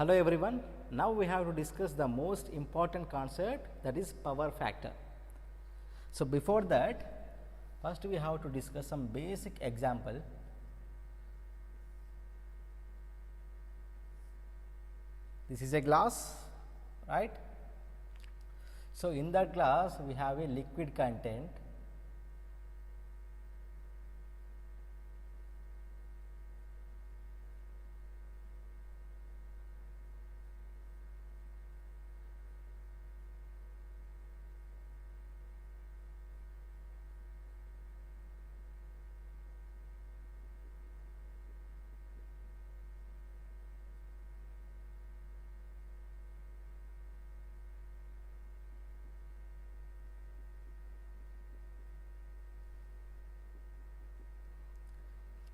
Hello everyone, now we have to discuss the most important concept, that is power factor. So, before that, first we have to discuss some basic example. This is a glass, right? So, in that glass we have a liquid content.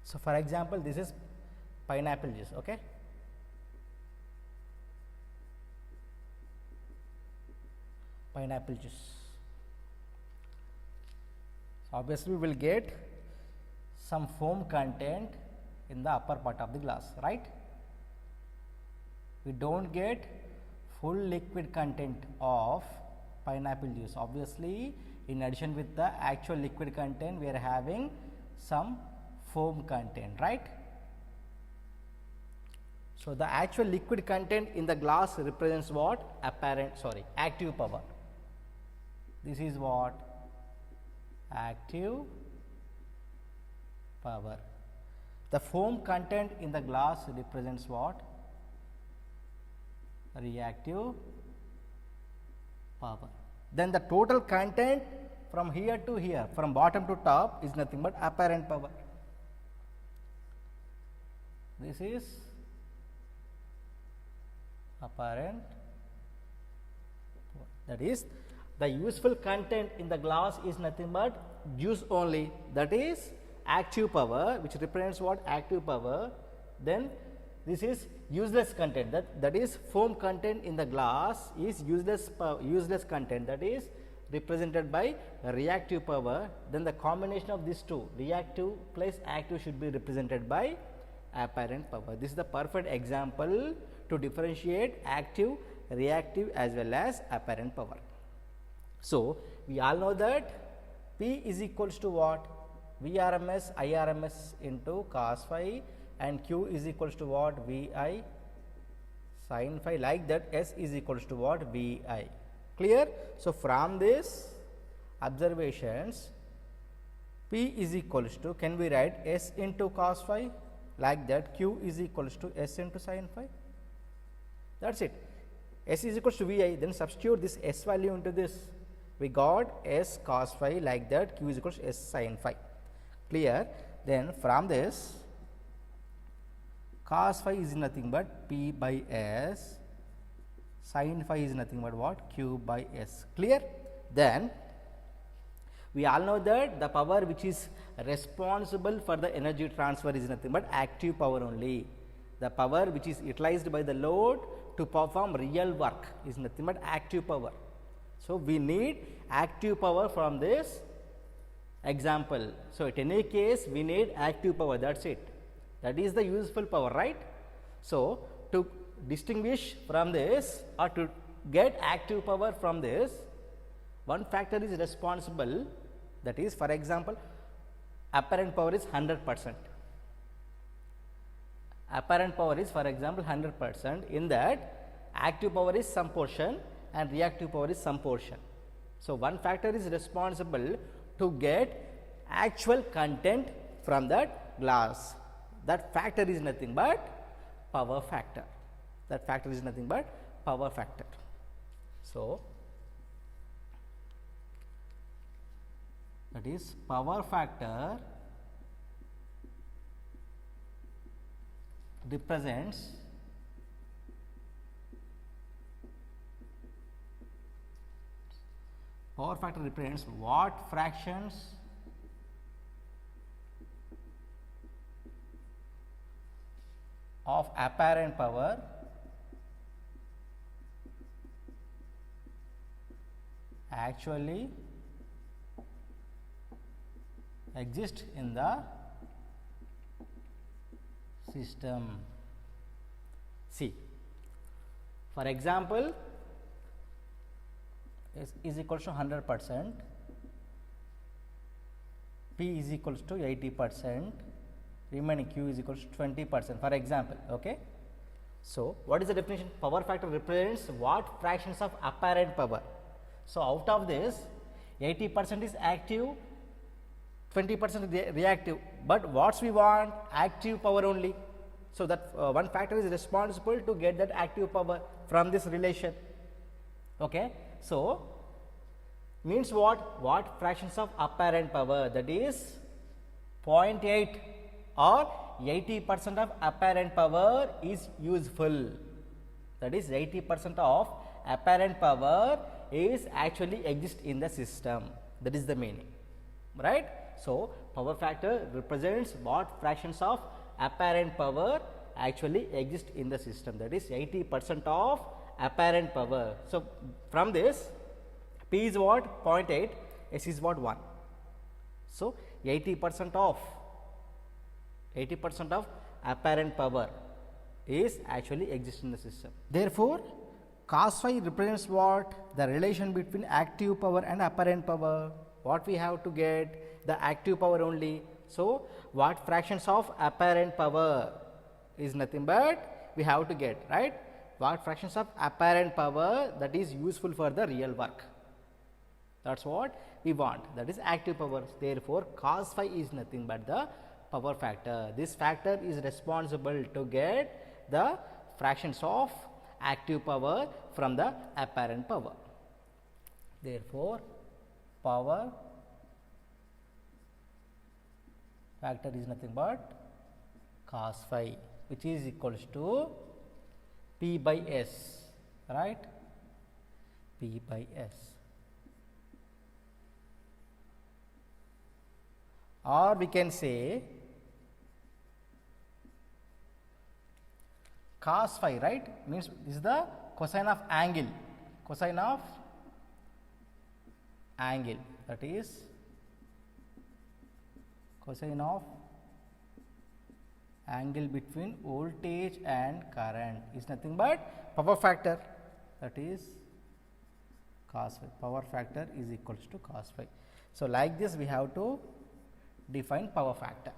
So, for example, this is pineapple juice, okay? Pineapple juice. Obviously, we will get some foam content in the upper part of the glass, right? We do not get full liquid content of pineapple juice. Obviously, in addition with the actual liquid content, we are having some foam content, right? So, the actual liquid content in the glass represents what? Active power. This is what? Active power. The foam content in the glass represents what? Reactive power. Then the total content from here to here, from bottom to top, is nothing but apparent power. This is apparent power. That is, the useful content in the glass is nothing but juice only, that is active power, which represents what? Active power. Then this is useless content, that is foam content in the glass is useless content, that is represented by reactive power. Then the combination of these two, reactive plus active, should be represented by apparent power. This is the perfect example to differentiate active, reactive as well as apparent power. So, we all know that P is equals to what? Vrms Irms into cos phi, and Q is equals to what? Vi sin phi, like that. S is equals to what? Vi. Clear? So, from this observations, P is equals to, can we write S into cos phi, like that? Q is equals to S into sin phi. That is it. S is equals to Vi, then substitute this S value into this. We got S cos phi, like that. Q is equals to S sin phi. Clear? Then from this, cos phi is nothing but P by S, sin phi is nothing but what? Q by S. Clear? Then we all know that the power which is responsible for the energy transfer is nothing but active power only. The power which is utilized by the load to perform real work is nothing but active power. So, we need active power from this example. So, at any case we need active power, that is it. That is the useful power, right? So, to distinguish from this or to get active power from this, one factor is responsible, that is, for example, apparent power is 100%. Apparent power is, for example, 100%. In that, active power is some portion and reactive power is some portion. So, one factor is responsible to get actual content from that glass. That factor is nothing but power factor. That factor is nothing but power factor. So, that is power factor represents what fractions of apparent power actually exist in the system. See, For example, is equals to 100%, P is equals to 80%, remaining Q is equals to 20%, for example. Okay. So, what is the definition? Power factor represents what fractions of apparent power. So, out of this 80% is active, 20% is reactive, but what we want? Active power only. So, that one factor is responsible to get that active power from this relation. Okay. So, means what? What fractions of apparent power, that is 0.8 or 80% of apparent power is useful. That is 80% of apparent power is actually exist in the system. That is the meaning, right? So, power factor represents what fractions of apparent power actually exist in the system, that is 80% of apparent power. So, from this P is what? 0.8, S is what? 1. So, 80% of apparent power is actually exist in the system. Therefore, cos phi represents what? The relation between active power and apparent power. What we have to get? The active power only. So, what fractions of apparent power is nothing but we have to get, right? What fractions of apparent power that is useful for the real work. That is what we want, that is active power. Therefore, cos phi is nothing but the power factor. This factor is responsible to get the fractions of active power from the apparent power. Therefore, power factor is nothing but cos phi, which is equals to P by S, right? P by S. Or we can say cos phi, right? Means this is the cosine of angle, that is cosine of angle between voltage and current is nothing but power factor, that is cos phi. Power factor is equals to cos phi. So, like this we have to define power factor.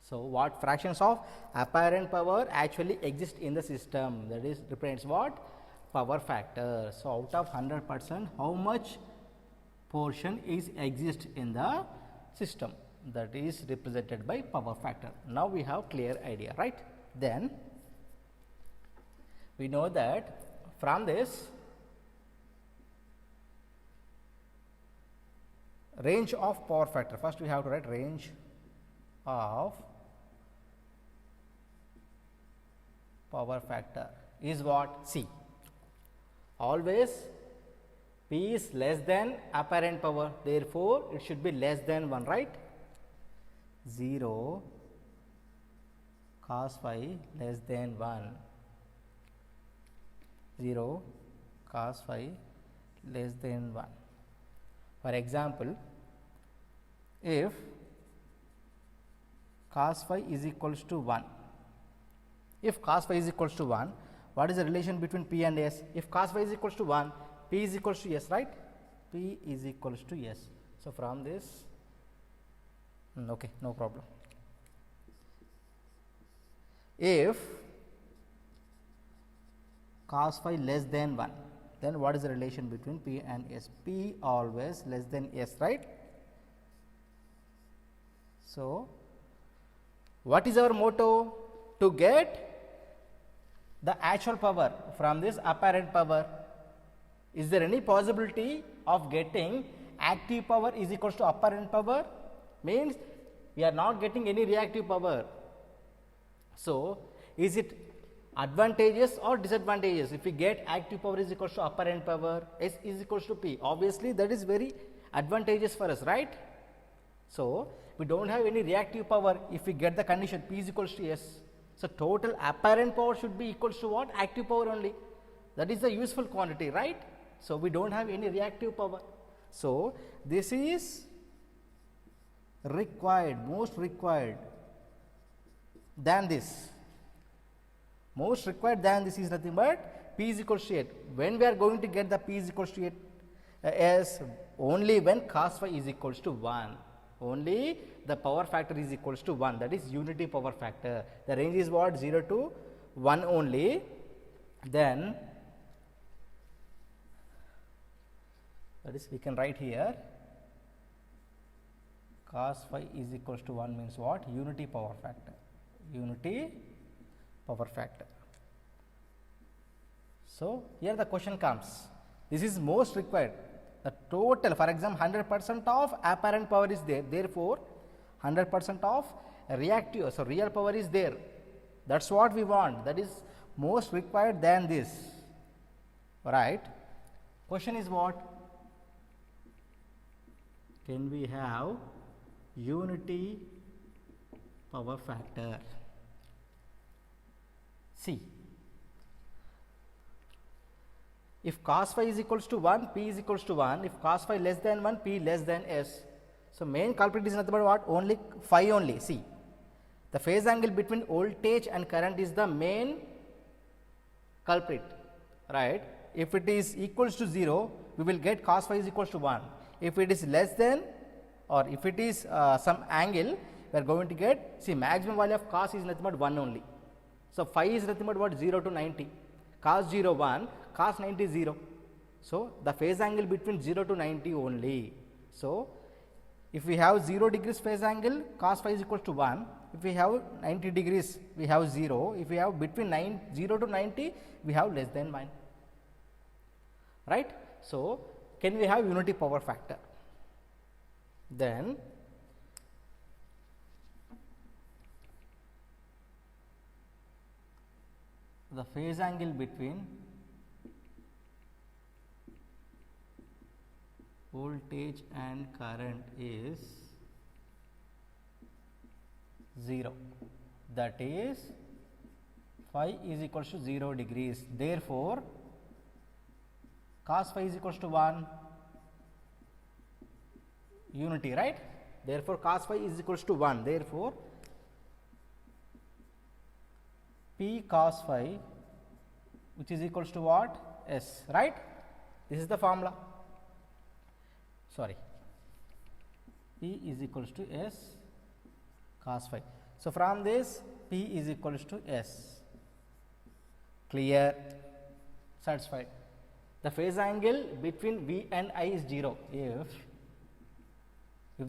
So, what fractions of apparent power actually exist in the system, that is represents what? Power factor. So, out of 100%, how much portion is exist in the system, that is represented by power factor. Now, we have clear idea, right? Then we know that from this range of power factor, first we have to write range of power factor is what? See, always P is less than apparent power, therefore, it should be less than 1, right? 0 cos phi less than 1, 0 cos phi less than 1. For example, if cos phi is equals to 1, what is the relation between P and S? If cos phi is equals to 1, P is equals to S, right? P is equals to S. So, from this, okay, no problem. If cos phi less than 1, then what is the relation between P and S? P always less than S, right? So, what is our motto? To get the actual power from this apparent power. Is there any possibility of getting active power is equals to apparent power? Means we are not getting any reactive power. So, is it advantageous or disadvantageous if we get active power is equals to apparent power, S is equals to P? Obviously, that is very advantageous for us, right? So, we do not have any reactive power if we get the condition P is equals to S. So, total apparent power should be equals to what? Active power only. That is the useful quantity, right? So, we do not have any reactive power. So, this is required, most required than this. Most required than this is nothing but P is equals to 8. When we are going to get the P is equals to 8? As only when cos phi is equals to 1. Only the power factor is equals to 1, that is unity power factor. The range is what? 0 to 1 only. Then that is we can write here cos phi is equals to 1 means what? Unity power factor. Unity power factor. So, here the question comes. This is most required. The total, for example, 100% of apparent power is there. Therefore, 100% of reactive, so real power is there. That's what we want. That is most required than this. Right? Question is what? Can we have unity power factor? See, if cos phi is equals to 1, P is equals to 1. If cos phi less than 1, P less than S. So, main culprit is nothing but what? Only phi only. See, the phase angle between voltage and current is the main culprit, right? If it is equals to 0, we will get cos phi is equals to 1. If it is less than, or if it is some angle, we are going to get, see, maximum value of cos is nothing but 1 only. So, phi is nothing but what? 0 to 90. Cos 0 1, cos 90 0. So, the phase angle between 0 to 90 only. So, if we have 0 degrees phase angle, cos phi is equal to 1. If we have 90 degrees, we have 0. If we have between 0 to 90, we have less than 1. Right? So, can we have unity power factor? Then, the phase angle between voltage and current is 0, that is phi is equals to 0 degrees. Therefore, cos phi is equals to 1, unity, right? Therefore, cos phi is equals to 1. Therefore, P cos phi, which is equals to what? S, right? This is the formula. Sorry, P is equals to S cos phi. So, from this P is equals to S. Clear? Satisfied? The phase angle between V and I is 0. If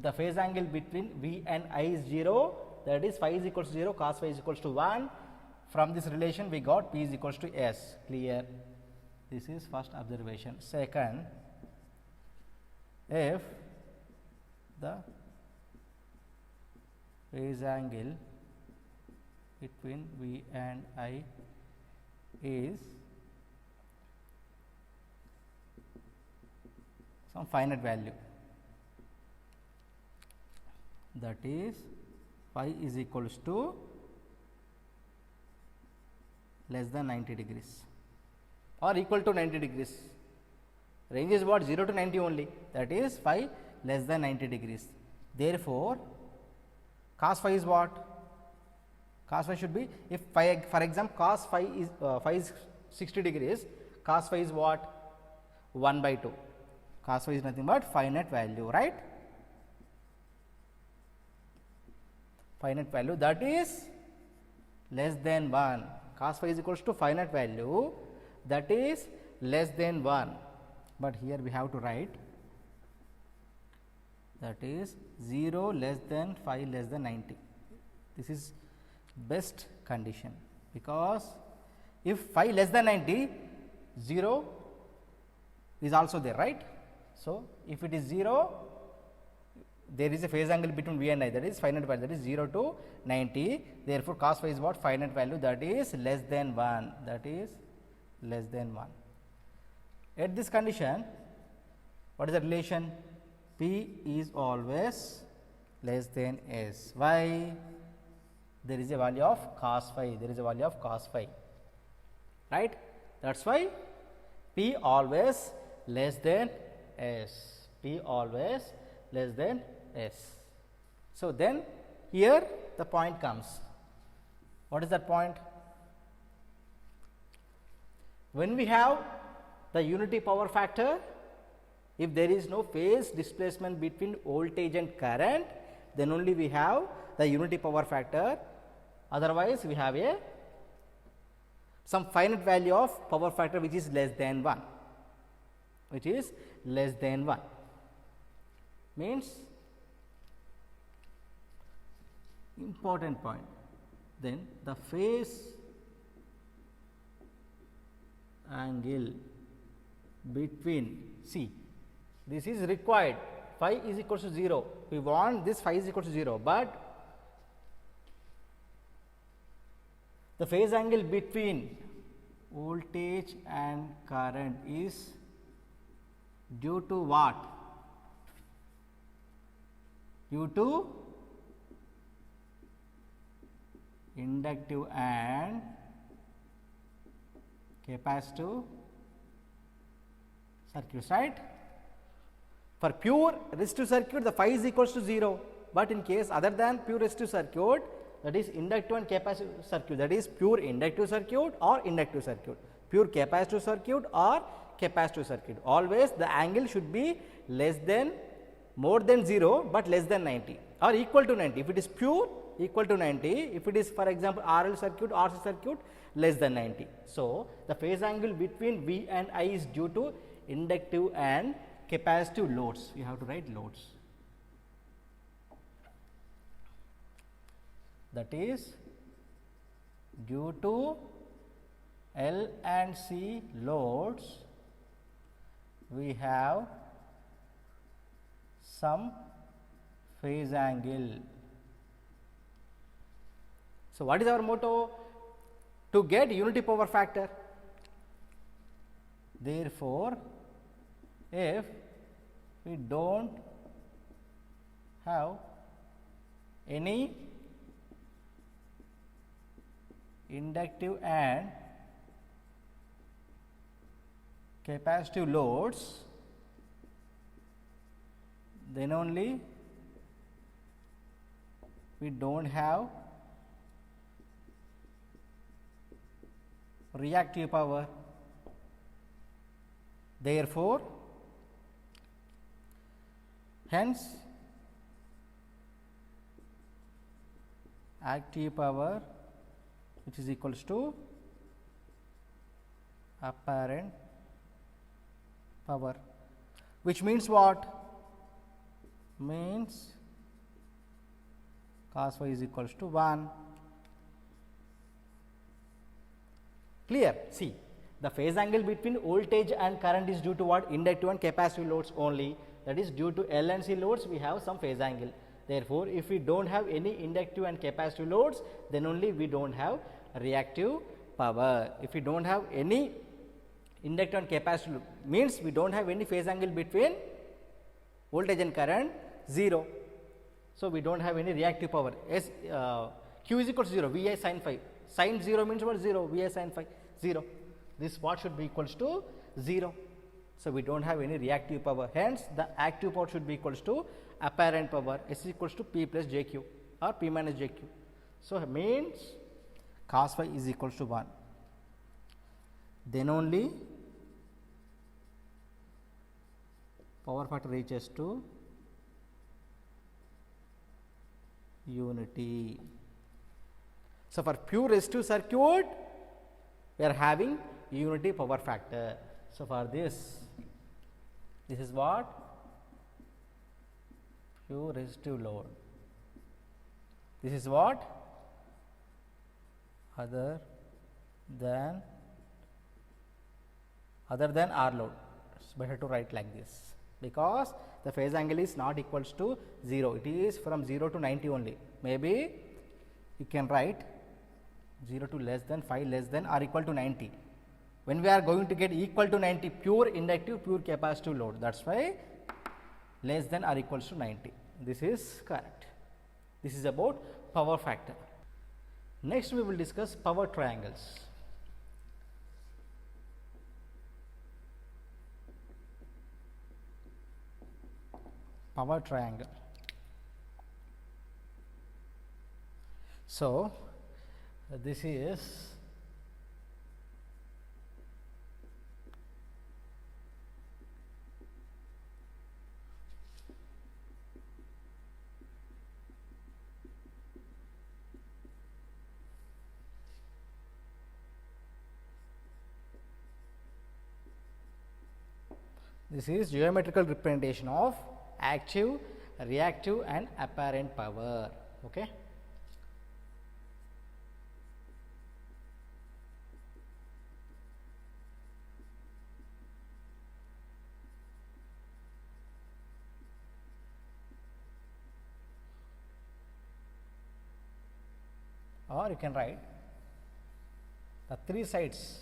the phase angle between V and I is 0, that is phi is equals to 0, cos phi is equals to 1. From this relation, we got P is equals to S. Clear? This is first observation. Second, if the phase angle between V and I is some finite value, that is phi is equals to less than 90 degrees or equal to 90 degrees. Range is what? 0 to 90 only, that is phi less than 90 degrees. Therefore, cos phi is what? Cos phi should be, if phi, for example, cos phi is 60 degrees, cos phi is what? 1 by 2. Cos phi is nothing but finite value, right? Finite value, that is less than 1. Cos phi is equals to finite value, that is less than 1. But here we have to write, that is 0 less than phi less than 90. This is best condition, because if phi less than 90, 0 is also there, right? So, if it is 0, there is a phase angle between V and I, that is finite value, that is 0 to 90. Therefore, cos phi is what? Finite value, that is less than 1, that is less than 1. At this condition, what is the relation? P is always less than S. Why? There is a value of cos phi, there is a value of cos phi, right? That is why P always less than S, P always less than S. So, then here the point comes. What is that point? When we have the unity power factor, if there is no phase displacement between voltage and current, then only we have the unity power factor. Otherwise, we have a some finite value of power factor which is less than 1, which is less than 1, means important point. Then the phase angle between, see, this is required, phi is equal to 0, we want this phi is equal to 0, but the phase angle between voltage and current is due to what? Due to inductive and capacitive circuits, right? For pure resistive circuit, the phi is equals to 0, but in case other than pure resistive circuit, that is inductive and capacitive circuit, that is pure inductive circuit or inductive circuit, pure capacitive circuit or capacitive circuit, always the angle should be less than, more than 0, but less than 90 or equal to 90. If it is pure, equal to 90, if it is for example RL circuit, RC circuit, less than 90. So, the phase angle between V and I is due to inductive and capacitive loads. You have to write loads. That is due to L and C loads, we have some phase angle. So, what is our motto? To get unity power factor. Therefore, if we do not have any inductive and capacitive loads, then only we do not have reactive power. Therefore, hence active power which is equals to apparent power, which means what? Means cos phi is equals to 1. Clear? See, the phase angle between voltage and current is due to what? Inductive and capacitive loads only, that is due to L and C loads we have some phase angle. Therefore, if we do not have any inductive and capacitive loads, then only we do not have reactive power. If we do not have any inductive and capacitive, means we do not have any phase angle between voltage and current, 0. So, we do not have any reactive power. As Q is equal to 0, V I sin phi. Sin 0 means what? 0, V I sin phi 0. This what should be equals to 0. So, we do not have any reactive power. Hence, the active power should be equals to apparent power. S is equals to P plus JQ or P minus JQ. So, means cos phi is equals to 1. Then only power factor reaches to unity. So, for pure resistive circuit, we are having unity power factor. So, for this is what? Pure resistive load. This is what? Other than R load. It's better to write like this, because the phase angle is not equals to 0. It is from 0 to 90 only. Maybe you can write 0 to less than 5 less than or equal to 90. When we are going to get equal to 90, pure inductive, pure capacitive load, that is why less than or equals to 90. This is correct. This is about power factor. Next, we will discuss power triangles. Power triangle. So, this is This is geometrical representation of active, reactive and apparent power. Okay. Or you can write the three sides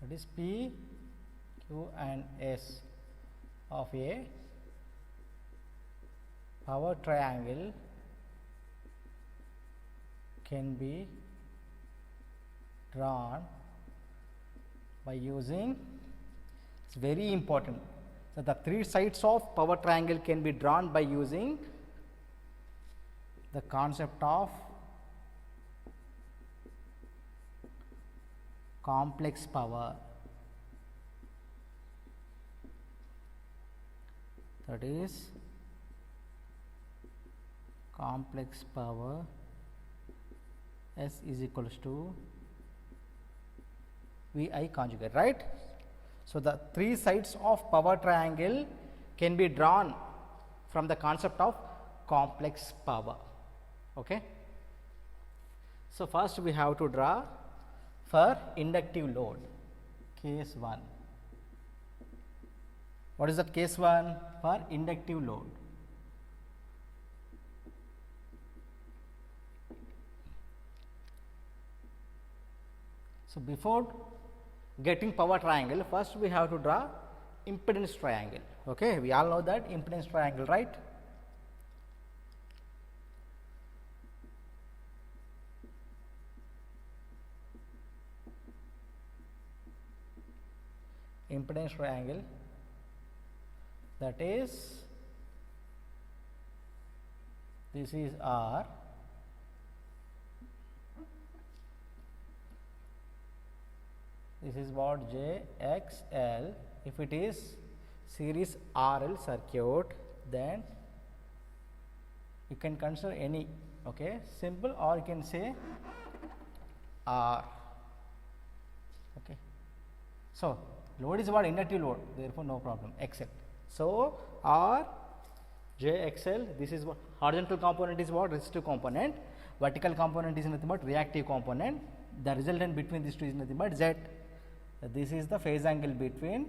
that is P, Q and S of a power triangle can be drawn by using, it's very important. So, the three sides of power triangle can be drawn by using the concept of complex power, that is complex power S is equals to V I conjugate, right. So, the three sides of power triangle can be drawn from the concept of complex power. Okay. So, first we have to draw for inductive load, case 1. What is that case 1? For inductive load. So, before getting power triangle, first we have to draw impedance triangle. Okay, we all know that impedance triangle, right. Impedance triangle, that is, this is R, this is what J X L. If it is series RL circuit, then you can consider any, okay, simple, or you can say R. Okay. So, load is what? Inductive load, therefore no problem, XL. So, R J XL, this is what horizontal component is what? Resistive component, vertical component is nothing but reactive component, the resultant between these two is nothing but Z. This is the phase angle between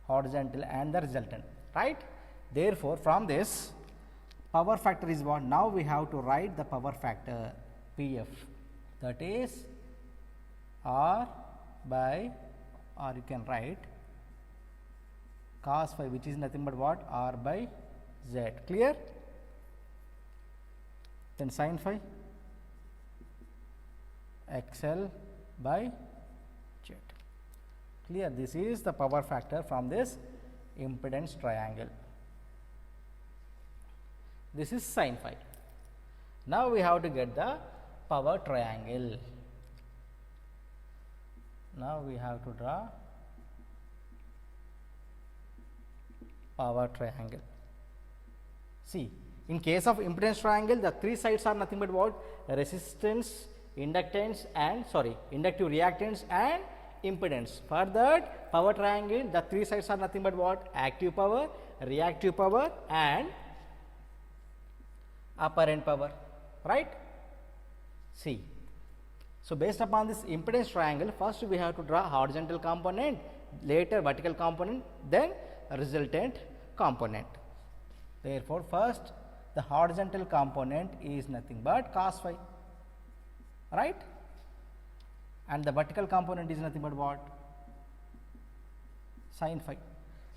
horizontal and the resultant, right. Therefore, from this power factor is what? Now, we have to write the power factor PF, that is R by, or you can write cos phi, which is nothing but what? R by Z, clear. Then sin phi XL by Z, clear. This is the power factor from this impedance triangle. This is sin phi. Now, we have to get the power triangle. Now, we have to draw power triangle. See, in case of impedance triangle, the three sides are nothing but what? Resistance, inductance and inductive reactance and impedance. For that power triangle, the three sides are nothing but what? Active power, reactive power and apparent power, right. See, so based upon this impedance triangle, first we have to draw horizontal component, later vertical component, then resultant component. Therefore, first the horizontal component is nothing but cos phi, right, and the vertical component is nothing but what? Sin phi.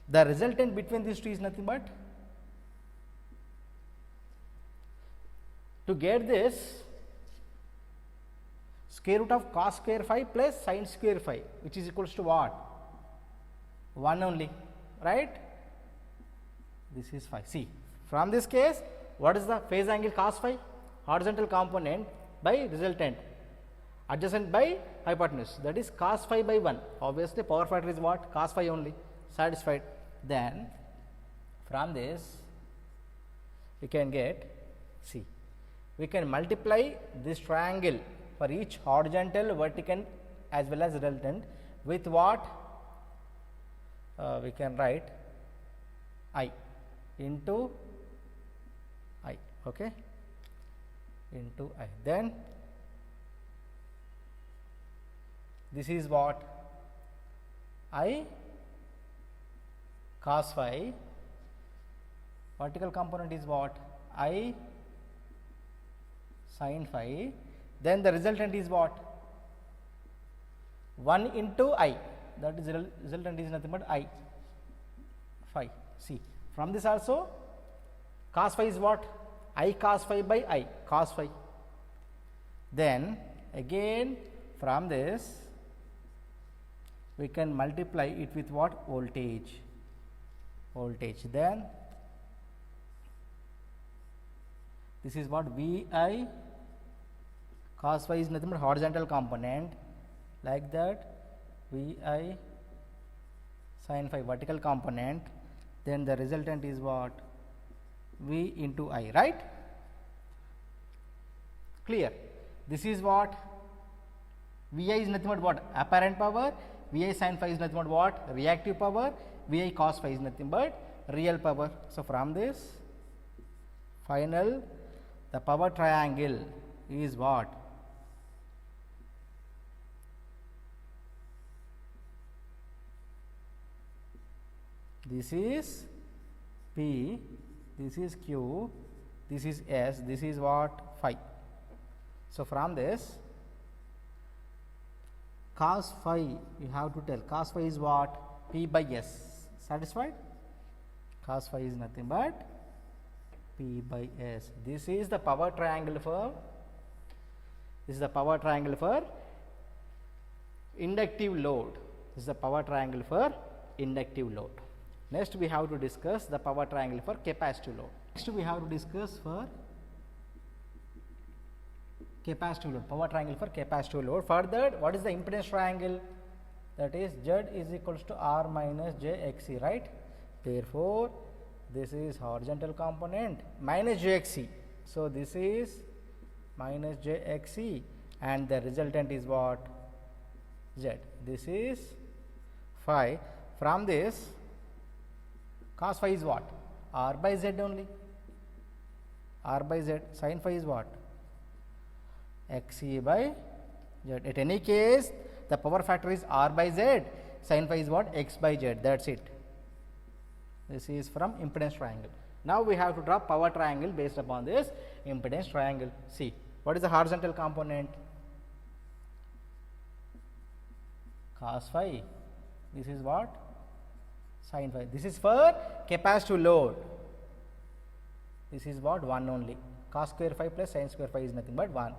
The resultant between these two is nothing but, to get this, square root of cos square phi plus sin square phi, which is equals to what? 1 only, right. This is phi. See, from this case, what is the phase angle cos phi? Horizontal component by resultant, adjacent by hypotenuse, that is cos phi by 1. Obviously, power factor is what? Cos phi only, satisfied. Then, from this, we can get, see, we can multiply this triangle for each horizontal, vertical as well as resultant with what we can write I into I, okay, into I. Then this is what I cos phi, vertical component is what I sin phi, then the resultant is what 1 into I, that is resultant is nothing but I phi. See, from this also cos phi is what I cos phi by I cos phi. Then again from this we can multiply it with what voltage, then this is what Vi cos phi is nothing but horizontal component, like that Vi sin phi vertical component, then the resultant is what V into I, right? Clear? This is what Vi is nothing but what apparent power, Vi sin phi is nothing but what reactive power, Vi cos phi is nothing but real power. So, from this final the power triangle is what this is P, this is Q, this is S, this is what phi. So, from this cos phi you have to tell cos phi is what P by S, satisfied? Cos phi is nothing but P by S. This is the power triangle for inductive load. This is the power triangle for inductive load. Next we have to discuss the power triangle for capacitive load. Next we have to discuss for capacitive load, power triangle for capacitive load. Further, what is the impedance triangle? That is Z is equals to R minus J XC, right? Therefore, this is horizontal component minus JXC. So, this is minus JXC and the resultant is what Z. This is phi. From this cos phi is what R by Z only, R by Z. Sin phi is what XC by Z. At any case the power factor is R by Z, sin phi is what X by Z, that is it. This is from impedance triangle. Now, we have to draw power triangle based upon this impedance triangle. See, what is the horizontal component? Cos phi. This is what sin phi. This is for capacitive load. This is what 1 only. Cos square phi plus sin square phi is nothing but 1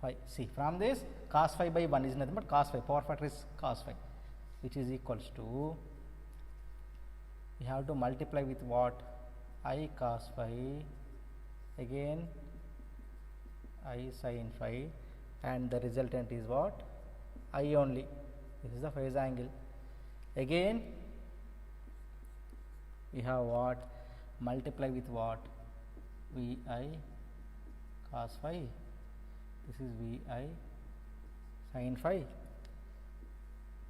phi. See, from this cos phi by 1 is nothing but cos phi. Power factor is cos phi, which is equals to, we have to multiply with what I cos phi, again I sin phi, and the resultant is what I only. This is the phase angle. Again we have what multiply with what Vi cos phi, this is Vi sin phi,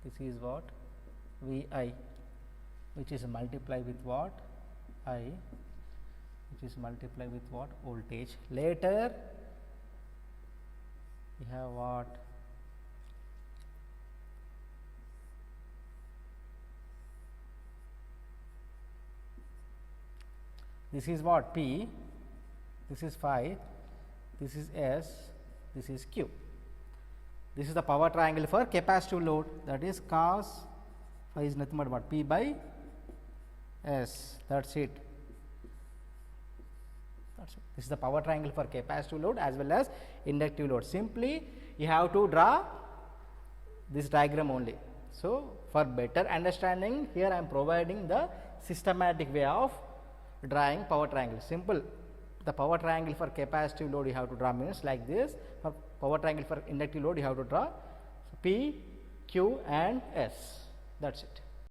this is what Vi, which is multiply with what I, which is multiply with what voltage. Later we have what this is what P, this is phi, this is S, this is Q. This is the power triangle for capacitive load, that is cos phi is nothing but what P by S, that is it. This is the power triangle for capacitive load as well as inductive load. Simply you have to draw this diagram only. So, for better understanding, here I am providing the systematic way of drawing power triangle. Simple. The power triangle for capacitive load you have to draw means like this. For power triangle for inductive load you have to draw P, Q and S. That is it.